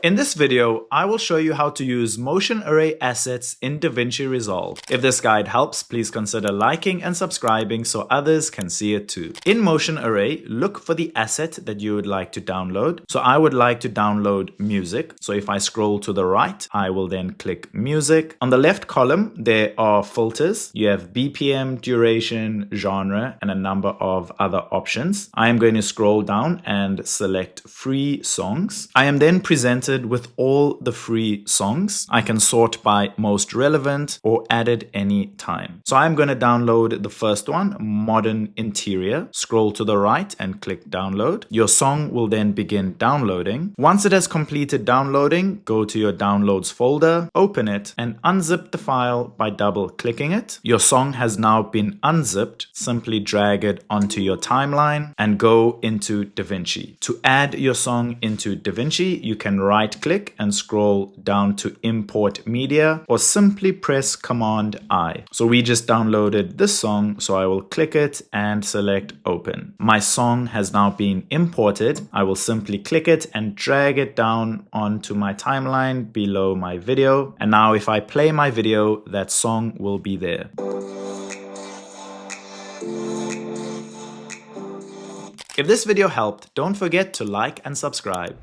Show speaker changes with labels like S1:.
S1: In this video, I will show you how to use motion array assets in DaVinci Resolve. If this guide helps, please consider liking and subscribing so others can see it too. In motion array, look for the asset that you would like to download. So I would like to download music. So if I scroll to the right, I will then click music. On the left column, there are filters. You have BPM, duration, genre, and a number of other options. I am going to scroll down and select free songs. I am then presented with all the free songs. I can sort by most relevant or added any time. So I'm going to download the first one, Modern Interior. Scroll to the right and click download. Your song will then begin downloading. Once it has completed downloading, go to your downloads folder, open it, and unzip the file by double clicking it. Your song has now been unzipped. Simply drag it onto your timeline and go into DaVinci. To add your song into DaVinci, you can right click and scroll down to import media or simply press Command I. So we just downloaded this song, so I will click it and select open. My song has now been imported. I will simply click it and drag it down onto my timeline below my video. And now if I play my video, that song will be there. If this video helped, don't forget to like and subscribe.